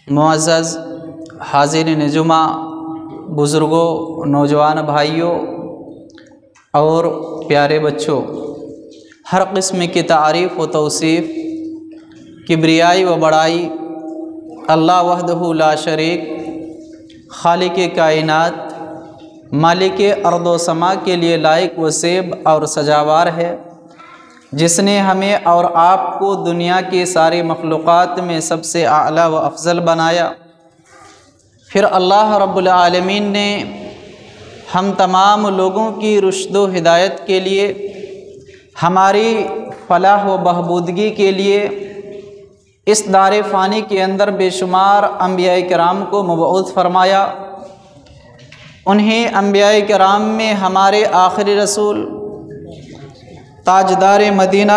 معزز حاضرین جمعہ، بزرگوں، نوجوان بھائیوں اور پیارے بچوں، ہر قسم کی تعریف و توصیف، کبریائی و بڑائی اللہ وحدہ لا شریک، خالق کائنات، مالک ارض و سما کے لیے لائق و سیب اور سجاوار ہے، جس نے ہمیں اور آپ کو دنیا کی ساری مخلوقات میں سب سے اعلیٰ و افضل بنایا۔ پھر اللہ رب العالمین نے ہم تمام لوگوں کی رشد و ہدایت کے لیے، ہماری فلاح و بہبودگی کے لیے اس دار فانی کے اندر بے شمار انبیاء کرام کو مبعوث فرمایا۔ انہیں انبیاء کرام میں ہمارے آخری رسول تاجدار مدینہ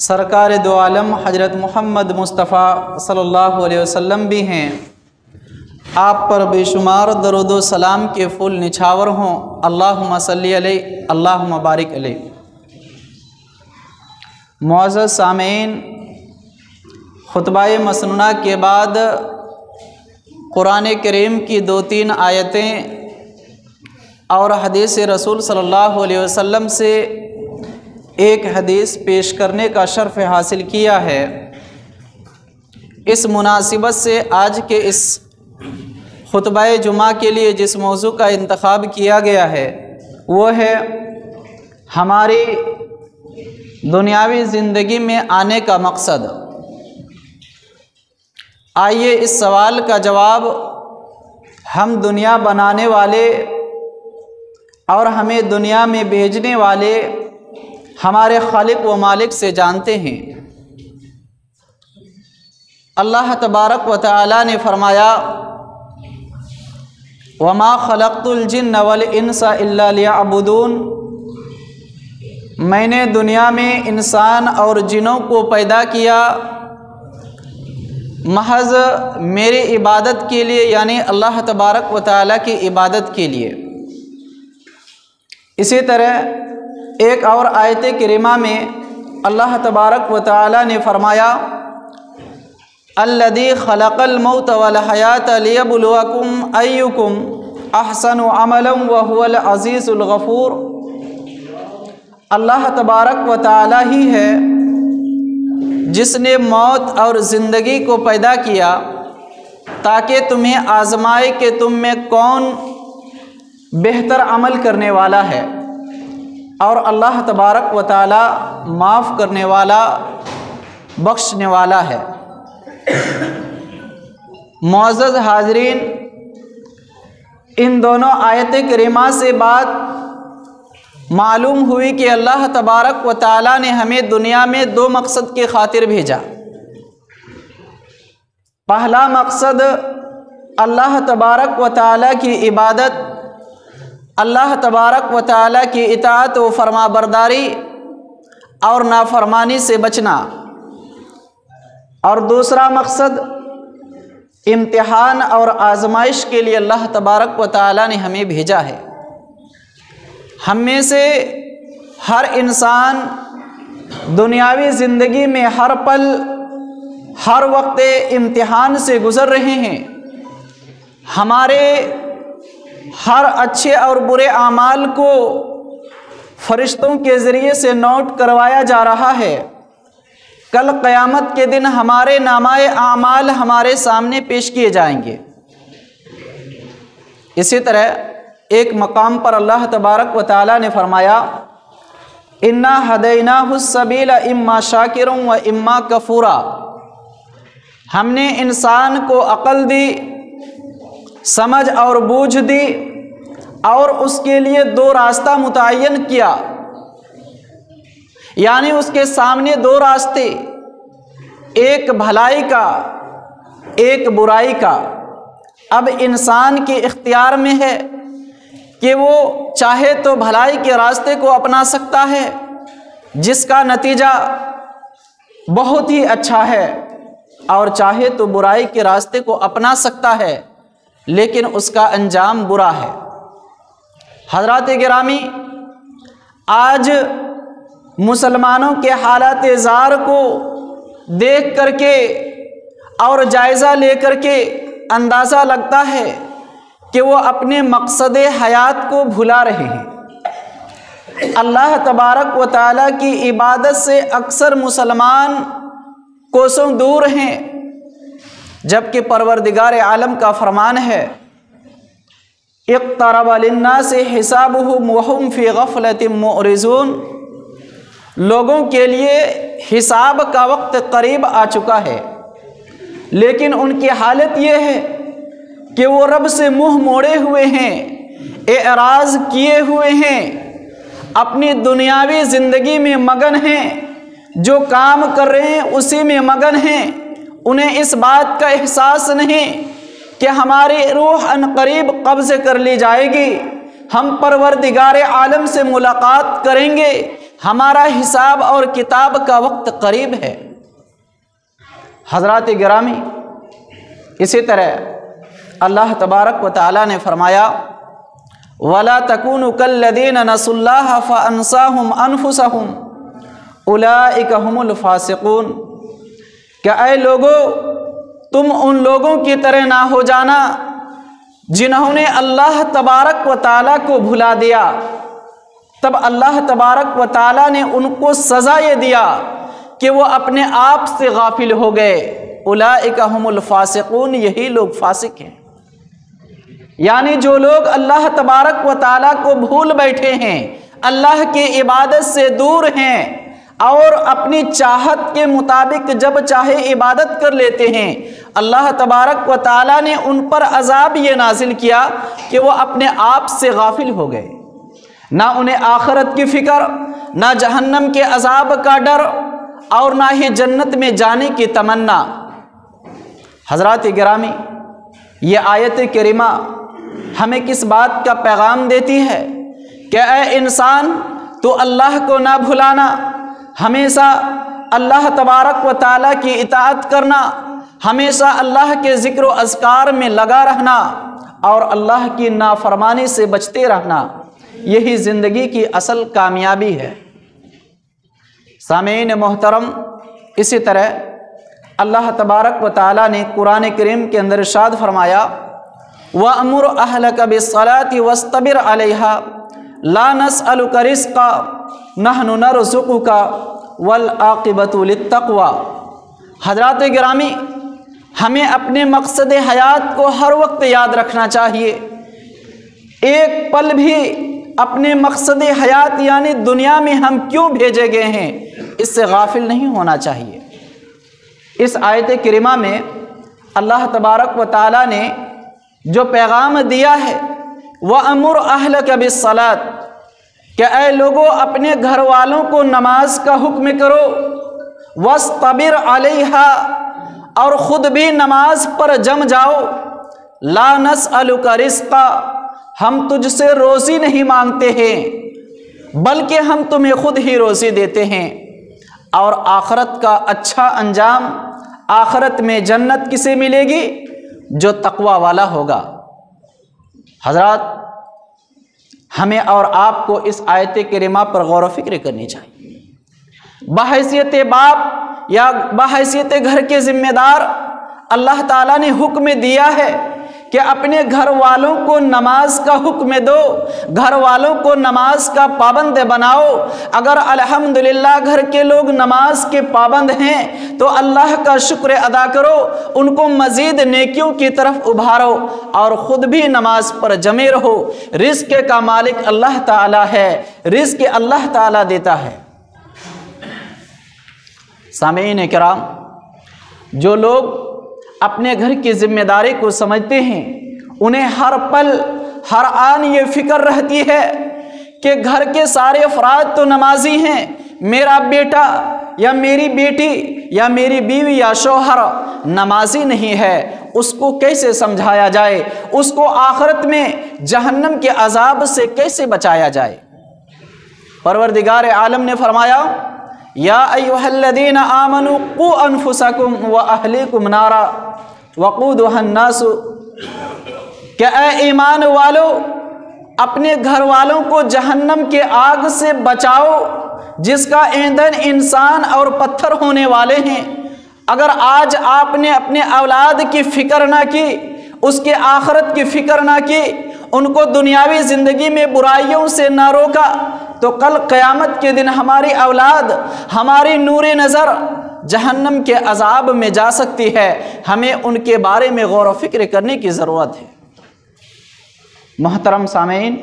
سرکار دو عالم حضرت محمد مصطفیٰ صلی اللہ علیہ وسلم بھی ہیں۔ آپ پر بے شمار درود و سلام کے پھول نچھاور ہوں۔ اللہم صلی علیہ، اللہم بارک علیہ۔ معزز سامعین، خطبہ مسنونہ کے بعد قرآن کریم کی 2-3 آیتیں اور حدیث رسول صلی اللہ علیہ وسلم سے ایک حدیث پیش کرنے کا شرف حاصل کیا ہے۔ اس مناسبت سے آج کے اس خطبہ جمعہ کے لیے جس موضوع کا انتخاب کیا گیا ہے وہ ہے ہماری دنیاوی زندگی میں آنے کا مقصد۔ آئیے اس سوال کا جواب ہم دنیا بنانے والے اور ہمیں دنیا میں بھیجنے والے ہمارے خالق و مالک سے جانتے ہیں۔ اللہ تبارک و تعالی نے فرمایا وَمَا خَلَقْتُ الْجِنَّ وَالْإِنسَ إِلَّا لِيَعْبُدُونَ، میں نے دنیا میں انسان اور جنوں کو پیدا کیا محض میری عبادت کے لیے، یعنی اللہ تبارک و تعالی کی عبادت کے لیے۔ اسی طرح ایک اور آیت کریمہ میں اللہ تبارک و تعالی نے فرمایا الذی خلق الموت والحیات لیبلوکم ایکم احسن عملا وہو العزیز الغفور۔ اللہ تبارک و تعالی ہی ہے جس نے موت اور زندگی کو پیدا کیا تاکہ تمہیں آزمائے کہ تم میں کون بہتر عمل کرنے والا ہے، اور اللہ تبارک و تعالی معاف کرنے والا، بخشنے والا ہے۔ معزز حاضرین، ان دونوں آیت کریمہ سے بات معلوم ہوئی کہ اللہ تبارک و تعالی نے ہمیں دنیا میں 2 مقصد کی خاطر بھیجا۔ پہلا مقصد اللہ تبارک و تعالی کی عبادت، اللہ تبارک و تعالی کی اطاعت و فرما برداری اور نافرمانی سے بچنا، اور دوسرا مقصد امتحان اور آزمائش کے لیے اللہ تبارک و تعالی نے ہمیں بھیجا ہے۔ ہم میں سے ہر انسان دنیاوی زندگی میں ہر پل، ہر وقت امتحان سے گزر رہے ہیں۔ ہمارے ہر اچھے اور برے اعمال کو فرشتوں کے ذریعے سے نوٹ کروایا جا رہا ہے۔ کل قیامت کے دن ہمارے نامہ اعمال ہمارے سامنے پیش کیے جائیں گے۔ اسی طرح ایک مقام پر اللہ تبارک و تعالی نے فرمایا اِنَّا هَدَيْنَاهُ السَّبِيلَ إِمَّا شَاكِرٌ وَإِمَّا كَفُورًا، ہم نے انسان کو عقل دی، سمجھ اور بوجھ دی، اور اس کے لیے 2 راستہ متعین کیا، یعنی اس کے سامنے 2 راستے، ایک بھلائی کا، ایک برائی کا۔ اب انسان کے اختیار میں ہے کہ وہ چاہے تو بھلائی کے راستے کو اپنا سکتا ہے جس کا نتیجہ بہت ہی اچھا ہے، اور چاہے تو برائی کے راستے کو اپنا سکتا ہے لیکن اس کا انجام برا ہے۔ حضرات گرامی، آج مسلمانوں کے حالات زار کو دیکھ کر کے اور جائزہ لے کر کے اندازہ لگتا ہے کہ وہ اپنے مقصد حیات کو بھلا رہے ہیں۔ اللہ تبارک و تعالیٰ کی عبادت سے اکثر مسلمان کوسوں دور ہیں، جبکہ پروردگار عالم کا فرمان ہے اقترب للناس حسابهم وهم فی غفلۃ معرضون، لوگوں کے لیے حساب کا وقت قریب آ چکا ہے، لیکن ان کی حالت یہ ہے کہ وہ رب سے منہ موڑے ہوئے ہیں، اعراض کیے ہوئے ہیں، اپنی دنیاوی زندگی میں مگن ہیں، جو کام کر رہے ہیں اسی میں مگن ہیں۔ انہیں اس بات کا احساس نہیں کہ ہماری روح عنقریب قبض کر لی جائے گی، ہم پروردگار عالم سے ملاقات کریں گے، ہمارا حساب اور کتاب کا وقت قریب ہے۔ حضرات گرامی، اسی طرح اللہ تبارک و تعالیٰ نے فرمایا وَلَا تَكُونُوا كَالَّذِينَ نَسُوا اللَّهَ فَأَنْسَاهُمْ أَنفُسَهُمْ أُولَئِكَ هُمُ الْفَاسِقُونَ، کہ اے لوگو تم ان لوگوں کی طرح نہ ہو جانا جنہوں نے اللہ تبارک و تعالیٰ کو بھلا دیا۔ تب اللہ تبارک و تعالیٰ نے ان کو سزا یہ دیا کہ وہ اپنے آپ سے غافل ہو گئے۔ اولئک هم الفاسقون، یہی لوگ فاسق ہیں، یعنی جو لوگ اللہ تبارک و تعالیٰ کو بھول بیٹھے ہیں، اللہ کی عبادت سے دور ہیں اور اپنی چاہت کے مطابق جب چاہے عبادت کر لیتے ہیں، اللہ تبارک و تعالیٰ نے ان پر عذاب یہ نازل کیا کہ وہ اپنے آپ سے غافل ہو گئے، نہ انہیں آخرت کی فکر، نہ جہنم کے عذاب کا ڈر، اور نہ ہی جنت میں جانے کی تمنا۔ حضرات گرامی، یہ آیت کریمہ ہمیں کس بات کا پیغام دیتی ہے کہ اے انسان، تو اللہ کو نہ بھلانا، ہمیشہ اللہ تبارک و تعالیٰ کی اطاعت کرنا، ہمیشہ اللہ کے ذکر و اذکار میں لگا رہنا اور اللہ کی نافرمانی سے بچتے رہنا، یہی زندگی کی اصل کامیابی ہے۔ سامعین محترم، اسی طرح اللہ تبارک و تعالیٰ نے قرآن کریم کے اندر ارشاد فرمایا وَأْمُرْ أَهْلَكَ بِالصَّلَاةِ وَاصْطَبِرْ عَلَيْهَا لَا نَسْأَلُكَ رِزْقًا نَحْنُ نَرْزُقُكَ وَالْعَاقِبَةُ لِلتَّقْوَىٰ۔ حضرات گرامی، ہمیں اپنے مقصد حیات کو ہر وقت یاد رکھنا چاہیے، ایک پل بھی اپنے مقصد حیات یعنی دنیا میں ہم کیوں بھیجے گئے ہیں اس سے غافل نہیں ہونا چاہیے۔ اس آیت کریمہ میں اللہ تبارک و تعالیٰ نے جو پیغام دیا ہے وَأَمُرْ أَهْلَكَ بِالصَّلَاةِ، کہ اے لوگو اپنے گھر والوں کو نماز کا حکم کرو، وَاصْطَبِرْ عَلَيْهَا، اور خود بھی نماز پر جم جاؤ، لَا نَسْأَلُكَ رِزْقًا، ہم تجھ سے روزی نہیں مانگتے ہیں بلکہ ہم تمہیں خود ہی روزی دیتے ہیں۔ اور آخرت کا اچھا انجام، آخرت میں جنت کسے ملے گی؟ جو تقوی والا ہوگا۔ حضرات، ہمیں اور آپ کو اس آیت کریمہ پر غور و فکر کرنی چاہیے۔ بحیثیت باپ یا بحیثیت گھر کے ذمہ دار اللہ تعالیٰ نے حکم دیا ہے کہ اپنے گھر والوں کو نماز کا حکم دو، گھر والوں کو نماز کا پابند بناؤ۔ اگر الحمدللہ گھر کے لوگ نماز کے پابند ہیں تو اللہ کا شکر ادا کرو، ان کو مزید نیکیوں کی طرف ابھارو اور خود بھی نماز پر جمے رہو۔ رزق کا مالک اللہ تعالیٰ ہے، رزق اللہ تعالیٰ دیتا ہے۔ سامعین کرام، جو لوگ اپنے گھر کی ذمہ داری کو سمجھتے ہیں، انہیں ہر پل ہر آن یہ فکر رہتی ہے کہ گھر کے سارے افراد تو نمازی ہیں، میرا بیٹا یا میری بیٹی یا میری بیوی یا شوہر نمازی نہیں ہے، اس کو کیسے سمجھایا جائے، اس کو آخرت میں جہنم کے عذاب سے کیسے بچایا جائے۔ پروردگار عالم نے فرمایا یا ایھا الذین آمنوا قوا انفسکم واہلیکم نارا وقودھا الناس، کہ اے ایمان والو اپنے گھر والوں کو جہنم کے آگ سے بچاؤ جس کا ایندھن انسان اور پتھر ہونے والے ہیں۔ اگر آج آپ نے اپنے اولاد کی فکر نہ کی، اس کے آخرت کی فکر نہ کی، ان کو دنیاوی زندگی میں برائیوں سے نہ روکا، تو کل قیامت کے دن ہماری اولاد، ہماری نور نظر جہنم کے عذاب میں جا سکتی ہے۔ ہمیں ان کے بارے میں غور و فکر کرنے کی ضرورت ہے۔ محترم سامعین،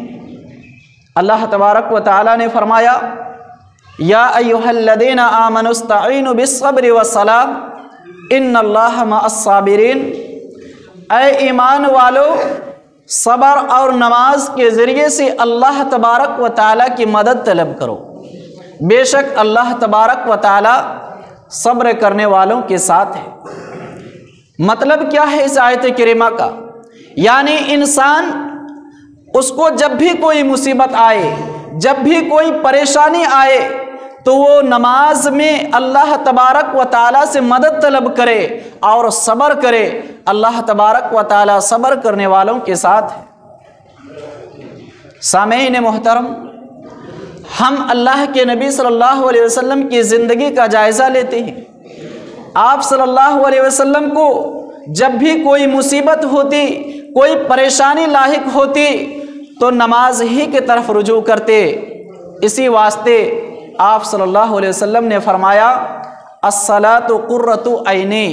اللہ تبارک و تعالی نے فرمایا، یا ایھا الذین آمنوا استعینوا بالصبر والصلاۃ ان اللہ مع الصابرین۔ اے ایمان والو، صبر اور نماز کے ذریعے سے اللہ تبارک و تعالی کی مدد طلب کرو، بے شک اللہ تبارک و تعالی صبر کرنے والوں کے ساتھ ہے۔ مطلب کیا ہے اس آیت کریمہ کا؟ یعنی انسان، اس کو جب بھی کوئی مصیبت آئے، جب بھی کوئی پریشانی آئے، تو وہ نماز میں اللہ تبارک و تعالیٰ سے مدد طلب کرے اور صبر کرے۔ اللہ تبارک و تعالیٰ صبر کرنے والوں کے ساتھ ہے۔ سامعین محترم، ہم اللہ کے نبی صلی اللہ علیہ وسلم کی زندگی کا جائزہ لیتے ہیں۔ آپ صلی اللہ علیہ وسلم کو جب بھی کوئی مصیبت ہوتی، کوئی پریشانی لاحق ہوتی، تو نماز ہی کی طرف رجوع کرتے۔ اسی واسطے آپ صلی اللہ علیہ وسلم نے فرمایا، الصلاۃ قرۃ عینی،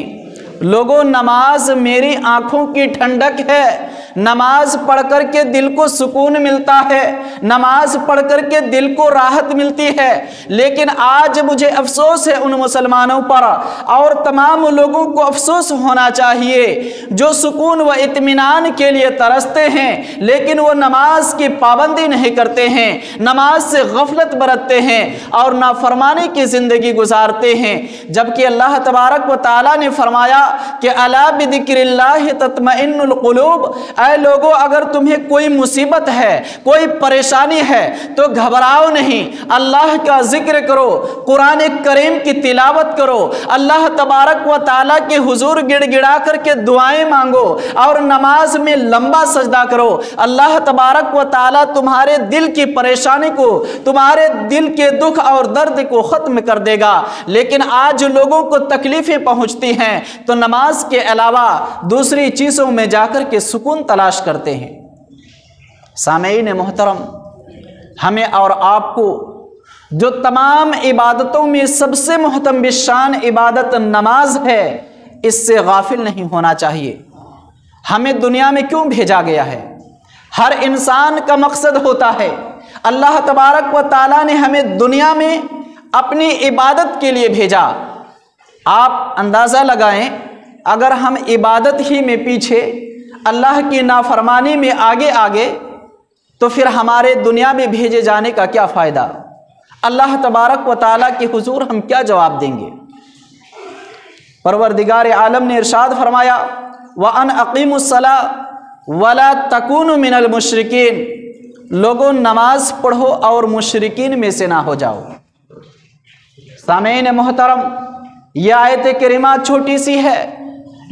لوگوں نماز میری آنکھوں کی ٹھنڈک ہے۔ نماز پڑھ کر کے دل کو سکون ملتا ہے، نماز پڑھ کر کے دل کو راحت ملتی ہے۔ لیکن آج مجھے افسوس ہے ان مسلمانوں پر، اور تمام لوگوں کو افسوس ہونا چاہیے جو سکون و اطمینان کے لیے ترستے ہیں، لیکن وہ نماز کی پابندی نہیں کرتے ہیں، نماز سے غفلت برتتے ہیں اور نافرمانی کی زندگی گزارتے ہیں۔ جبکہ اللہ تبارک و تعالیٰ نے فرمایا کہ الا بذکر اللہ تطمئن القلوب، اے لوگو اگر تمہیں کوئی مصیبت ہے، کوئی پریشانی ہے تو گھبراؤ نہیں، اللہ کا ذکر کرو، قرآن کریم کی تلاوت کرو، اللہ تبارک و تعالیٰ کے حضور گڑ گڑا کر کے دعائیں مانگو اور نماز میں لمبا سجدہ کرو۔ اللہ تبارک و تعالیٰ تمہارے دل کی پریشانی کو، تمہارے دل کے دکھ اور درد کو ختم کر دے گا۔ لیکن آج لوگوں کو تکلیفیں پہنچتی ہیں تو نماز کے علاوہ دوسری چیزوں میں جا کر کے سکون تلاش کرتے ہیں۔ سامعین محترم، ہمیں اور آپ کو جو تمام عبادتوں میں سب سے محتم بالشان عبادت نماز ہے، اس سے غافل نہیں ہونا چاہیے۔ ہمیں دنیا میں کیوں بھیجا گیا ہے؟ ہر انسان کا مقصد ہوتا ہے۔ اللہ تبارک و تعالیٰ نے ہمیں دنیا میں اپنی عبادت کے لیے بھیجا۔ آپ اندازہ لگائیں، اگر ہم عبادت ہی میں پیچھے، اللہ کی نافرمانی میں آگے آگے، تو پھر ہمارے دنیا میں بھیجے جانے کا کیا فائدہ؟ اللہ تبارک و تعالیٰ کے حضور ہم کیا جواب دیں گے؟ پروردگار عالم نے ارشاد فرمایا، وَأَنْ أَقِيمُوا الصَّلَاةَ وَلَا تَكُونُوا مِنَ الْمُشْرِكِينَ، لوگوں نماز پڑھو اور مشرکین میں سے نہ ہو جاؤ۔ سامعین محترم، یہ آیت کریمہ چھوٹی سی ہے،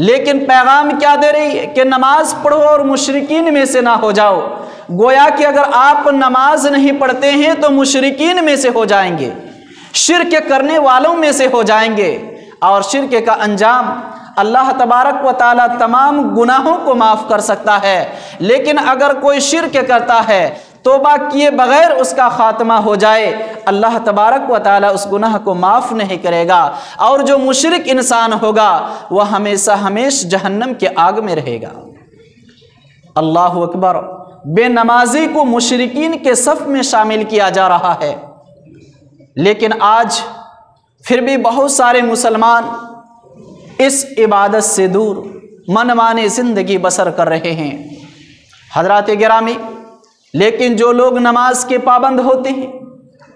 لیکن پیغام کیا دے رہی ہے کہ نماز پڑھو اور مشرکین میں سے نہ ہو جاؤ۔ گویا کہ اگر آپ نماز نہیں پڑھتے ہیں تو مشرکین میں سے ہو جائیں گے، شرک کرنے والوں میں سے ہو جائیں گے، اور شرک کا انجام اللہ تبارک و تعالیٰ تمام گناہوں کو معاف کر سکتا ہے، لیکن اگر کوئی شرک کرتا ہے، توبہ کیے بغیر اس کا خاتمہ ہو جائے، اللہ تبارک و تعالیٰ اس گناہ کو معاف نہیں کرے گا، اور جو مشرک انسان ہوگا وہ ہمیشہ ہمیشہ جہنم کے آگ میں رہے گا۔ اللہ اکبر، بے نمازی کو مشرکین کے صف میں شامل کیا جا رہا ہے، لیکن آج پھر بھی بہت سارے مسلمان اس عبادت سے دور من مانے زندگی بسر کر رہے ہیں۔ حضرات گرامی، لیکن جو لوگ نماز کے پابند ہوتے ہیں،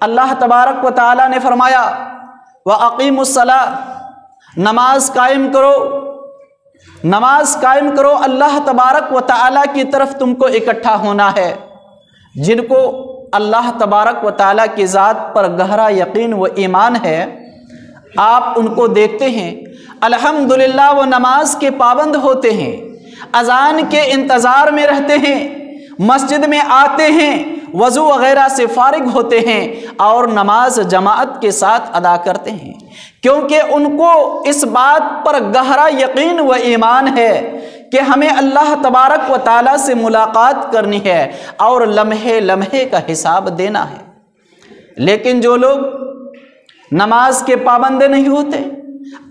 اللہ تبارک و تعالیٰ نے فرمایا، وَأَقِيمُوا الصَّلَاةَ، نماز قائم کرو، نماز قائم کرو۔ اللہ تبارک و تعالیٰ کی طرف تم کو اکٹھا ہونا ہے۔ جن کو اللہ تبارک و تعالیٰ کی ذات پر گہرا یقین و ایمان ہے، آپ ان کو دیکھتے ہیں الحمدللہ وہ نماز کے پابند ہوتے ہیں، اذان کے انتظار میں رہتے ہیں، مسجد میں آتے ہیں، وضو وغیرہ سے فارغ ہوتے ہیں اور نماز جماعت کے ساتھ ادا کرتے ہیں، کیونکہ ان کو اس بات پر گہرا یقین و ایمان ہے کہ ہمیں اللہ تبارک و تعالیٰ سے ملاقات کرنی ہے اور لمحے لمحے کا حساب دینا ہے۔ لیکن جو لوگ نماز کے پابند نہیں ہوتے،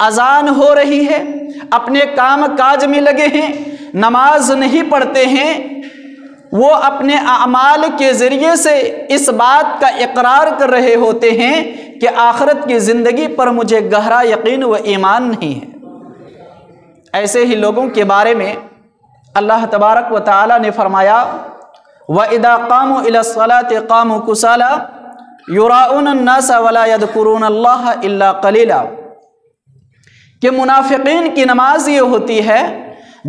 اذان ہو رہی ہے، اپنے کام کاج میں لگے ہیں، نماز نہیں پڑھتے ہیں، وہ اپنے اعمال کے ذریعے سے اس بات کا اقرار کر رہے ہوتے ہیں کہ آخرت کی زندگی پر مجھے گہرا یقین و ایمان نہیں ہے۔ ایسے ہی لوگوں کے بارے میں اللہ تبارک و تعالیٰ نے فرمایا وَإِذَا قَامُوا إِلَى الصَّلَاةِ قَامُوا كُسَالَىٰ يُرَاءُونَ النَّاسَ وَلَا يَذْكُرُونَ اللَّهَ إِلَّا قَلِيلًا، کہ منافقین کی نماز یہ ہوتی ہے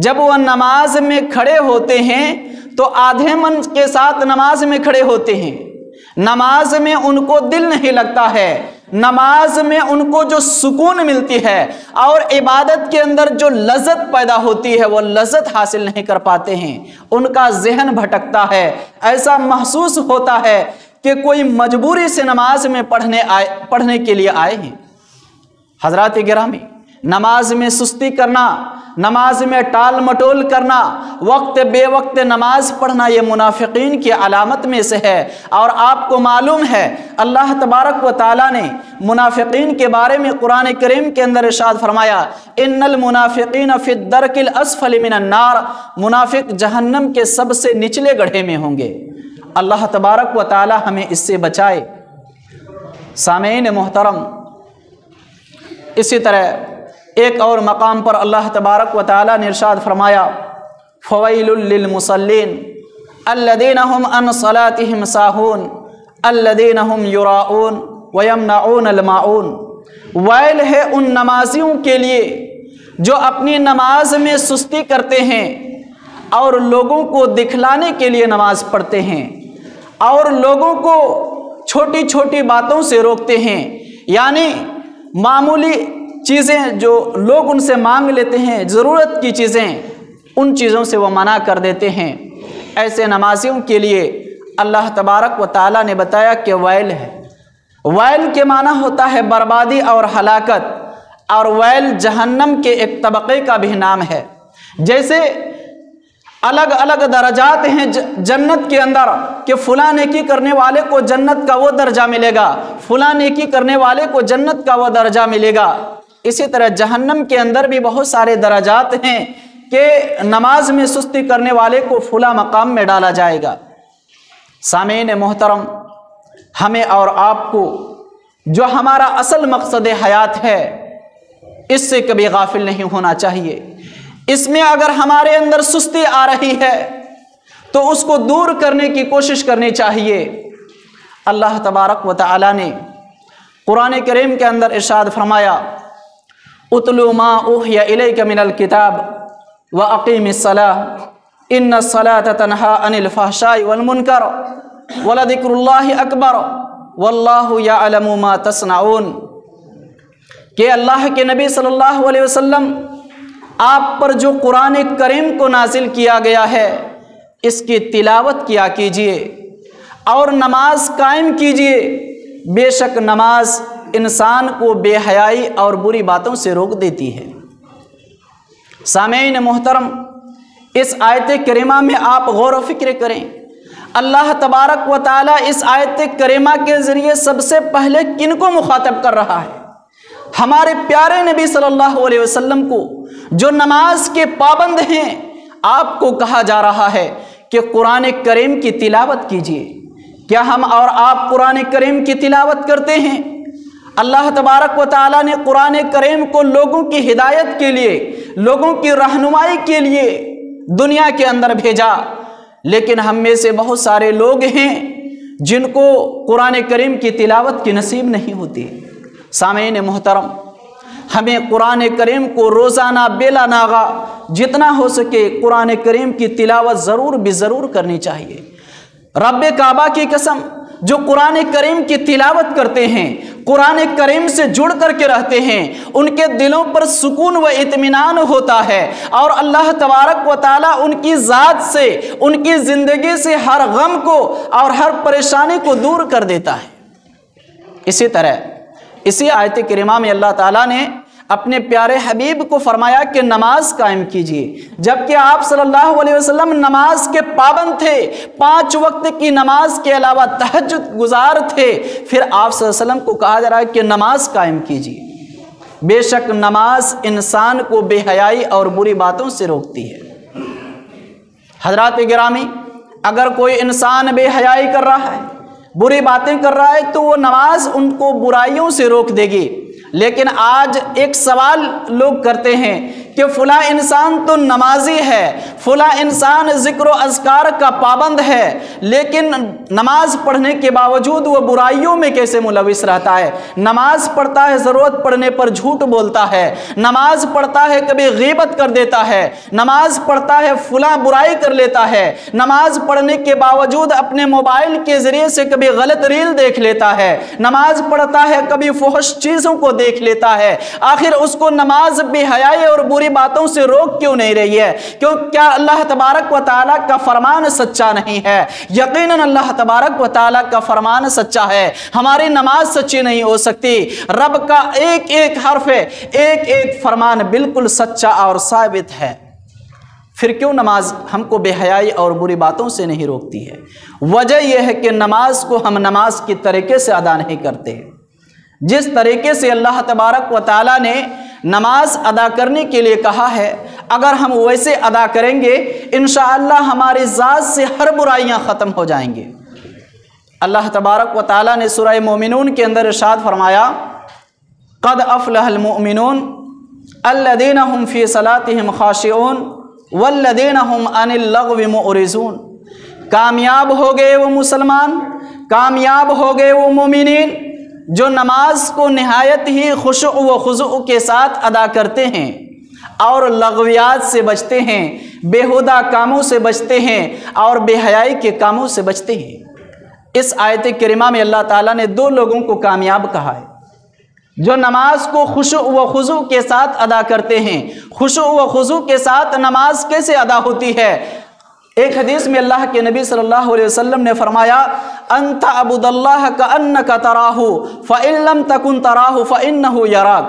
جب وہ نماز میں کھڑے ہوتے ہیں تو آدھے من کے ساتھ نماز میں کھڑے ہوتے ہیں، نماز میں ان کو دل نہیں لگتا ہے، نماز میں ان کو جو سکون ملتی ہے اور عبادت کے اندر جو لذت پیدا ہوتی ہے وہ لذت حاصل نہیں کر پاتے ہیں، ان کا ذہن بھٹکتا ہے، ایسا محسوس ہوتا ہے کہ کوئی مجبوری سے نماز میں پڑھنے کے لیے آئے ہیں۔ حضرات گرامی، نماز میں سستی کرنا، نماز میں ٹال مٹول کرنا، وقت بے وقت نماز پڑھنا، یہ منافقین کی علامت میں سے ہے۔ اور آپ کو معلوم ہے اللہ تبارک و تعالیٰ نے منافقین کے بارے میں قرآن کریم کے اندر ارشاد فرمایا ان المنافقین فی الدرک الاسفل من النار، منافق جہنم کے سب سے نچلے گڑھے میں ہوں گے۔ اللہ تبارک و تعالیٰ ہمیں اس سے بچائے۔ سامعین محترم، اسی طرح ایک اور مقام پر اللہ تبارک و تعالیٰ نے ارشاد فرمایا فویل للمصلین الذین هم عن صلاتهم ساہون الذین هم یراؤون ویمنعون الماعون، ویل ہے ان نمازیوں کے لیے جو اپنی نماز میں سستی کرتے ہیں اور لوگوں کو دکھلانے کے لیے نماز پڑھتے ہیں اور لوگوں کو چھوٹی چھوٹی باتوں سے روکتے ہیں، یعنی معمولی چیزیں جو لوگ ان سے مانگ لیتے ہیں، ضرورت کی چیزیں، ان چیزوں سے وہ منع کر دیتے ہیں۔ ایسے نمازیوں کے لیے اللہ تبارک و تعالیٰ نے بتایا کہ ویل ہے۔ ویل کے معنی ہوتا ہے بربادی اور ہلاکت، اور ویل جہنم کے ایک طبقے کا بھی نام ہے۔ جیسے الگ الگ درجات ہیں جنت کے اندر کہ فلاں نیکی کرنے والے کو جنت کا وہ درجہ ملے گا، فلاں نیکی کرنے والے کو جنت کا وہ درجہ ملے گا، اسی طرح جہنم کے اندر بھی بہت سارے درجات ہیں کہ نماز میں سستی کرنے والے کو فلاں مقام میں ڈالا جائے گا۔ سامعین محترم، ہمیں اور آپ کو جو ہمارا اصل مقصد حیات ہے اس سے کبھی غافل نہیں ہونا چاہیے۔ اس میں اگر ہمارے اندر سستی آ رہی ہے تو اس کو دور کرنے کی کوشش کرنی چاہیے۔ اللہ تبارک و تعالی نے قرآن کریم کے اندر ارشاد فرمایا اتلو ما اوحی الیک من الکتاب واقیم الصلاۃ ان الصلاۃ تنہی عن الفحشاء والمنکر ولذکر اللہ اکبر واللہ یعلم ما تصنعون، کہ اللہ کے نبی صلی اللہ علیہ وسلم آپ پر جو قرآن کریم کو نازل کیا گیا ہے اس کی تلاوت کیا کیجئے اور نماز قائم کیجئے، بے شک نماز انسان کو بے حیائی اور بری باتوں سے روک دیتی ہے۔ سامعین محترم، اس آیت کریمہ میں آپ غور و فکر کریں، اللہ تبارک و تعالیٰ اس آیت کریمہ کے ذریعے سب سے پہلے کن کو مخاطب کر رہا ہے؟ ہمارے پیارے نبی صلی اللہ علیہ وسلم کو جو نماز کے پابند ہیں، آپ کو کہا جا رہا ہے کہ قرآن کریم کی تلاوت کیجیے۔ کیا ہم اور آپ قرآن کریم کی تلاوت کرتے ہیں؟ اللہ تبارک و تعالیٰ نے قرآن کریم کو لوگوں کی ہدایت کے لیے، لوگوں کی رہنمائی کے لیے دنیا کے اندر بھیجا، لیکن ہم میں سے بہت سارے لوگ ہیں جن کو قرآن کریم کی تلاوت کی نصیب نہیں ہوتی۔ سامعین محترم، ہمیں قرآن کریم کو روزانہ بلا ناغہ جتنا ہو سکے قرآن کریم کی تلاوت ضرور بھی ضرور کرنی چاہیے۔ رب کعبہ کی قسم، جو قرآن کریم کی تلاوت کرتے ہیں، قرآن کریم سے جڑ کر کے رہتے ہیں، ان کے دلوں پر سکون و اطمینان ہوتا ہے، اور اللہ تبارک و تعالیٰ ان کی ذات سے، ان کی زندگی سے ہر غم کو اور ہر پریشانی کو دور کر دیتا ہے۔ اسی طرح اسی آیت کریمہ میں اللہ تعالیٰ نے اپنے پیارے حبیب کو فرمایا کہ نماز قائم کیجیے، جبکہ آپ صلی اللہ علیہ وسلم نماز کے پابند تھے، 5 وقت کی نماز کے علاوہ تہجد گزار تھے، پھر آپ صلی اللہ علیہ وسلم کو کہا جا رہا ہے کہ نماز قائم کیجیے۔ بے شک نماز انسان کو بے حیائی اور بری باتوں سے روکتی ہے۔ حضرات گرامی، اگر کوئی انسان بے حیائی کر رہا ہے، بری باتیں کر رہا ہے، تو وہ نماز ان کو برائیوں سے روک دے گی۔ لیکن آج ایک سوال لوگ کرتے ہیں کہ فلاں انسان تو نمازی ہے، فلاں انسان ذکر و اذکار کا پابند ہے، لیکن نماز پڑھنے کے باوجود وہ برائیوں میں کیسے ملوث رہتا ہے؟ نماز پڑھتا ہے، ضرورت پڑنے پر جھوٹ بولتا ہے، نماز پڑھتا ہے کبھی غیبت کر دیتا ہے، نماز پڑھتا ہے فلاں برائی کر لیتا ہے، نماز پڑھنے کے باوجود اپنے موبائل کے ذریعے سے کبھی غلط ریل دیکھ لیتا ہے، نماز پڑھتا ہے کبھی فحش چیزوں کو دیکھ لیتا ہے۔ آخر اس کو نماز بے حیائی اور بری باتوں سے روک کیوں نہیں رہی ہے؟ کیوں کیا اللہ تبارک و تعالیٰ کا فرمان سچا نہیں ہے؟ یقیناً اللہ تبارک و تعالیٰ کا فرمان سچا ہے، ہماری نماز سچی نہیں ہو سکتی۔ رب کا ایک ایک حرف ہے، ایک ایک فرمان بالکل سچا اور ثابت ہے، پھر کیوں نماز ہم کو بے حیائی اور بری باتوں سے نہیں روکتی ہے؟ وجہ یہ ہے کہ نماز کو ہم نماز کی طریقے سے ادا نہیں کرتے۔ جس طریقے سے اللہ تبارک و تعالیٰ نے نماز ادا کرنے کے لیے کہا ہے، اگر ہم ویسے ادا کریں گے انشاءاللہ ہماری ذات سے ہر برائیاں ختم ہو جائیں گے۔ اللہ تبارک و تعالیٰ نے سورہ مومنون کے اندر ارشاد فرمایا، قد افلح المؤمنون الذین هم فی صلاتهم خاشعون والذین هم عن اللغو معرضون۔ کامیاب ہو گئے وہ مسلمان، کامیاب ہو گئے وہ مومنین جو نماز کو نہایت ہی خشوع و خضوع کے ساتھ ادا کرتے ہیں اور لغویات سے بچتے ہیں، بیہودہ کاموں سے بچتے ہیں اور بے حیائی کے کاموں سے بچتے ہیں۔ اس آیت کریمہ میں اللہ تعالیٰ نے 2 لوگوں کو کامیاب کہا ہے، جو نماز کو خشوع و خضوع کے ساتھ ادا کرتے ہیں۔ خشوع و خضوع کے ساتھ نماز کیسے ادا ہوتی ہے؟ ایک حدیث میں اللہ کے نبی صلی اللہ علیہ وسلم نے فرمایا، انت عبد اللہ کانک تراہ فان لم تکن تراہ فانہ یراک۔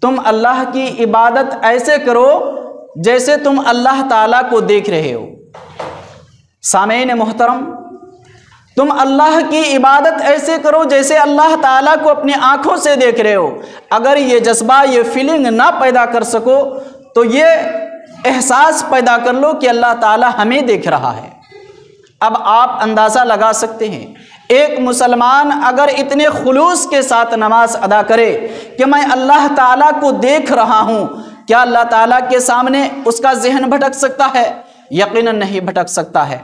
تم اللہ کی عبادت ایسے کرو جیسے تم اللہ تعالیٰ کو دیکھ رہے ہو۔ سامعین محترم، تم اللہ کی عبادت ایسے کرو جیسے اللہ تعالیٰ کو اپنی آنکھوں سے دیکھ رہے ہو۔ اگر یہ جذبہ، یہ فیلنگ نہ پیدا کر سکو تو یہ احساس پیدا کر لو کہ اللہ تعالیٰ ہمیں دیکھ رہا ہے۔ اب آپ اندازہ لگا سکتے ہیں، ایک مسلمان اگر اتنے خلوص کے ساتھ نماز ادا کرے کہ میں اللہ تعالیٰ کو دیکھ رہا ہوں، کیا اللہ تعالیٰ کے سامنے اس کا ذہن بھٹک سکتا ہے؟ یقیناً نہیں بھٹک سکتا ہے۔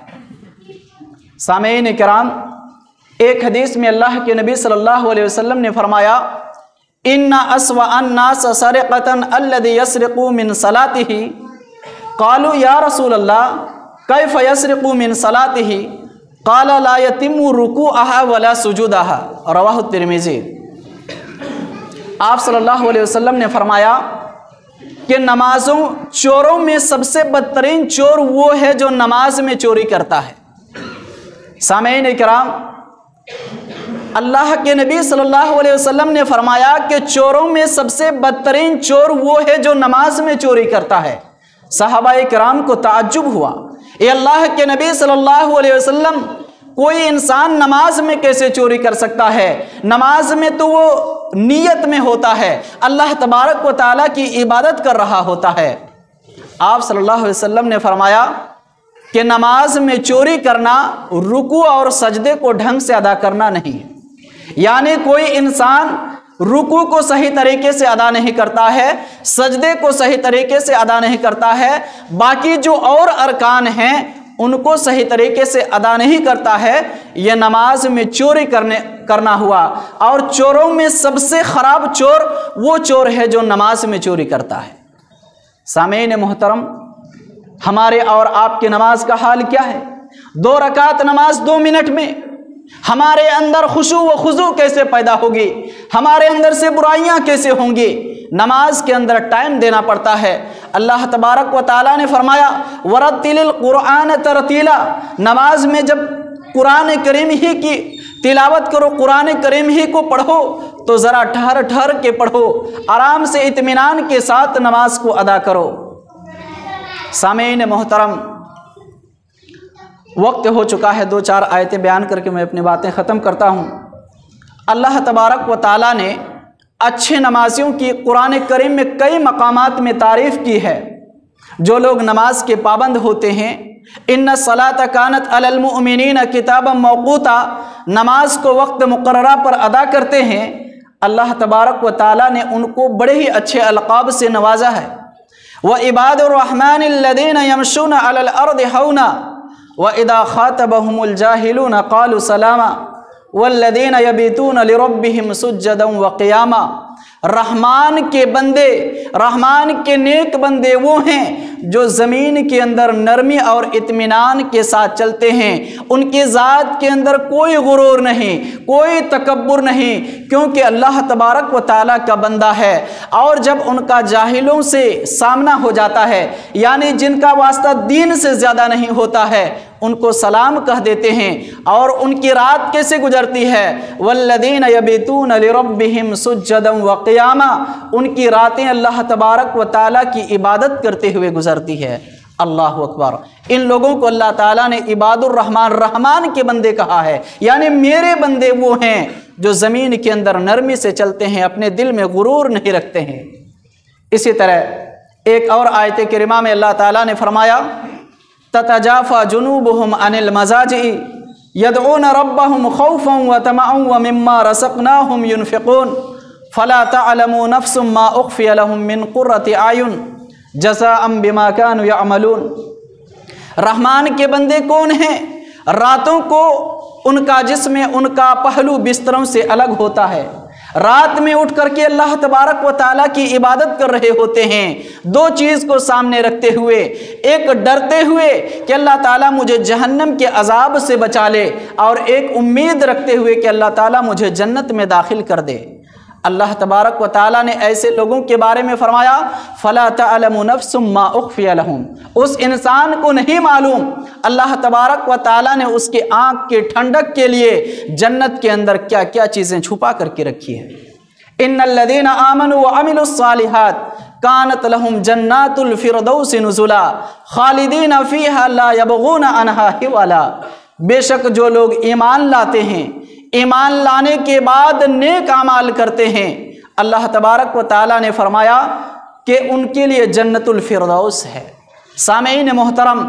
سامعین کرام، ایک حدیث میں اللہ کے نبی صلی اللہ علیہ وسلم نے فرمایا، ان اسوأ الناس سرقۃ الذی یسرق من صلاته قالوا یا رسول اللہ کیف یسرق من صلاته قال لا یتم رکوعها ولا سجودها، رواہ الترمذی۔ آپ صلی اللہ علیہ وسلم نے فرمایا کہ چوروں میں سب سے بدترین چور وہ ہے جو نماز میں چوری کرتا ہے۔ سامعین کرام، اللہ کے نبی صلی اللہ علیہ وسلم نے فرمایا کہ چوروں میں سب سے بدترین چور وہ ہے جو نماز میں چوری کرتا ہے۔ صحابہ کرام کو تعجب ہوا، اے اللہ کے نبی صلی اللہ علیہ وسلم، کوئی انسان نماز میں کیسے چوری کر سکتا ہے؟ نماز میں تو وہ نیت میں ہوتا ہے، اللہ تبارک و تعالیٰ کی عبادت کر رہا ہوتا ہے۔ آپ صلی اللہ علیہ وسلم نے فرمایا کہ نماز میں چوری کرنا رکوع اور سجدے کو ڈھنگ سے ادا کرنا نہیں ہے، یعنی کوئی انسان رکوع کو صحیح طریقے سے ادا نہیں کرتا ہے، سجدے کو صحیح طریقے سے ادا نہیں کرتا ہے، باقی جو اور ارکان ہیں ان کو صحیح طریقے سے ادا نہیں کرتا ہے، یہ نماز میں چوری کرنا ہوا۔ اور چوروں میں سب سے خراب چور وہ چور ہے جو نماز میں چوری کرتا ہے۔ سامعین محترم، ہمارے اور آپ کی نماز کا حال کیا ہے؟ 2 رکعت نماز 2 منٹ میں، ہمارے اندر خشوع و خضوع کیسے پیدا ہوگی؟ ہمارے اندر سے برائیاں کیسے ہوں گی؟ نماز کے اندر ٹائم دینا پڑتا ہے۔ اللہ تبارک و تعالیٰ نے فرمایا وَرَتِّلِ الْقُرْآنَ تَرْتِيلًا، نماز میں جب قرآن کریم ہی کی تلاوت کرو، قرآن کریم ہی کو پڑھو تو ذرا ٹھہر ٹھہر کے پڑھو، آرام سے اطمینان کے ساتھ نماز کو ادا کرو۔ سامعین محترم، وقت ہو چکا ہے، 2-4 آیتیں بیان کر کے میں اپنی باتیں ختم کرتا ہوں۔ اللہ تبارک و تعالیٰ نے اچھے نمازیوں کی قرآن کریم میں کئی مقامات میں تعریف کی ہے۔ جو لوگ نماز کے پابند ہوتے ہیں، ان الصلاۃ کانت علی المؤمنین کتابا موقوتا، نماز کو وقت مقررہ پر ادا کرتے ہیں، اللہ تبارک و تعالیٰ نے ان کو بڑے ہی اچھے القاب سے نوازا ہے۔ وعباد الرحمن الذین یمشون علی الارض ہونا وَإِذَا خَاطَبَهُمُ الْجَاهِلُونَ قَالُوا سَلَامًا وَالَّذِينَ يَبِيتُونَ لِرَبِّهِمْ سُجَّدًا وَقِيَامًا، رحمان کے بندے، رحمان کے نیک بندے وہ ہیں جو زمین کے اندر نرمی اور اطمینان کے ساتھ چلتے ہیں، ان کی ذات کے اندر کوئی غرور نہیں، کوئی تکبر نہیں، کیونکہ اللہ تبارک و تعالیٰ کا بندہ ہے۔ اور جب ان کا جاہلوں سے سامنا ہو جاتا ہے، یعنی جن کا واسطہ دین سے زیادہ نہیں ہوتا ہے، ان کو سلام کہہ دیتے ہیں۔ اور ان کی رات کیسے گزرتی ہے؟ والذین یبیتون لربہم سجدا وقیاما، ان کی راتیں اللہ تبارک و تعالیٰ کی عبادت کرتے ہوئے گزرتی ہے۔ اللہ اکبر! ان لوگوں کو اللہ تعالیٰ نے عباد الرحمن، رحمان کے بندے کہا ہے، یعنی میرے بندے وہ ہیں جو زمین کے اندر نرمی سے چلتے ہیں، اپنے دل میں غرور نہیں رکھتے ہیں۔ اسی طرح ایک اور آیت کریمہ میں اللہ تعالیٰ نے فرمایا تتجافى جنوبهم عن المضاجع يدعون ربهم خوفا وطمعا ومما رزقناهم ينفقون فلا تعلم نفس ما اخفي لهم من قرة اعين جزاء بما كانوا يعملون۔ رحمان کے بندے کون ہیں؟ راتوں کو ان کا جسم، ان کا پہلو بستروں سے الگ ہوتا ہے، رات میں اٹھ کر کے اللہ تبارک و تعالیٰ کی عبادت کر رہے ہوتے ہیں، دو چیز کو سامنے رکھتے ہوئے، ایک ڈرتے ہوئے کہ اللہ تعالیٰ مجھے جہنم کے عذاب سے بچا لے، اور ایک امید رکھتے ہوئے کہ اللہ تعالیٰ مجھے جنت میں داخل کر دے۔ اللہ تبارک و تعالیٰ نے ایسے لوگوں کے بارے میں فرمایا فَلَا تَعْلَمُ نَفْسٌ مَّا أُخْفِيَ لَهُمْ، اس انسان کو نہیں معلوم اللہ تبارک و تعالیٰ نے اس کے آنکھ کے ٹھنڈک کے لیے جنت کے اندر کیا کیا چیزیں چھپا کر کے رکھی ہیں۔ إِنَّ الَّذِينَ آمَنُوا وَعَمِلُوا الصَّالِحَاتِ كَانَتْ لَهُمْ جَنَّاتُ الْفِرْدَوْسِ نُزُلًا خَالِدِينَ فِيهَا لَا يَبْغُونَ عَنْهَا حِوَلًا، بے شک جو لوگ ایمان لاتے ہیں، ایمان لانے کے بعد نیک اعمال کرتے ہیں، اللہ تبارک و تعالیٰ نے فرمایا کہ ان کے لیے جنت الفردوس ہے۔ سامعین محترم،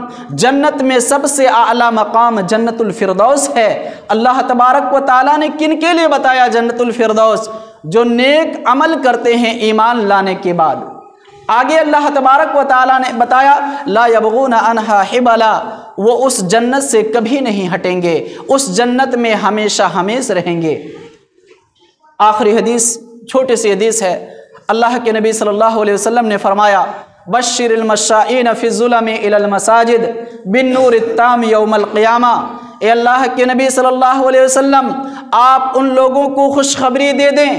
جنت میں سب سے اعلیٰ مقام جنت الفردوس ہے۔ اللہ تبارک و تعالیٰ نے کن کے لیے بتایا جنت الفردوس؟ جو نیک عمل کرتے ہیں ایمان لانے کے بعد۔ آگے اللہ تبارک و تعالیٰ نے بتایا لا یبغون عنہا حبلا، وہ اس جنت سے کبھی نہیں ہٹیں گے، اس جنت میں ہمیشہ ہمیش رہیں گے۔ آخری حدیث چھوٹی سی حدیث ہے، اللہ کے نبی صلی اللہ علیہ وسلم نے فرمایا بشر المشائین فی الظلم الی المساجد بالنور التام یوم القیامہ۔ اے اللہ کے نبی صلی اللہ علیہ وسلم، آپ ان لوگوں کو خوشخبری دے دیں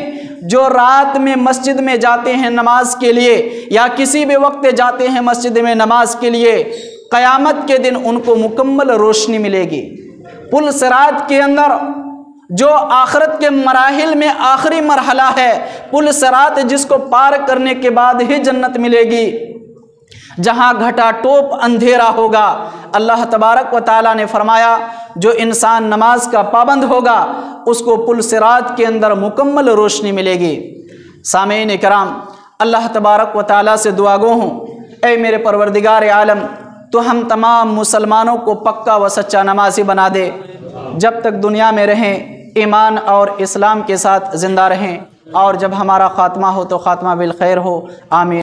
جو رات میں مسجد میں جاتے ہیں نماز کے لیے، یا کسی بھی وقت جاتے ہیں مسجد میں نماز کے لیے، قیامت کے دن ان کو مکمل روشنی ملے گی۔ پل صراط کے اندر جو آخرت کے مراحل میں آخری مرحلہ ہے، پل صراط جس کو پار کرنے کے بعد ہی جنت ملے گی، جہاں گھٹا ٹوپ اندھیرا ہوگا۔ اللہ تبارک و تعالیٰ نے فرمایا جو انسان نماز کا پابند ہوگا اس کو پل صراط کے اندر مکمل روشنی ملے گی۔ سامعین کرام، اللہ تبارک و تعالیٰ سے دعا گو ہوں، اے میرے پروردگار عالم، تو ہم تمام مسلمانوں کو پکا و سچا نمازی بنا دے، جب تک دنیا میں رہیں ایمان اور اسلام کے ساتھ زندہ رہیں، اور جب ہمارا خاتمہ ہو تو خاتمہ بالخیر ہو، آمین۔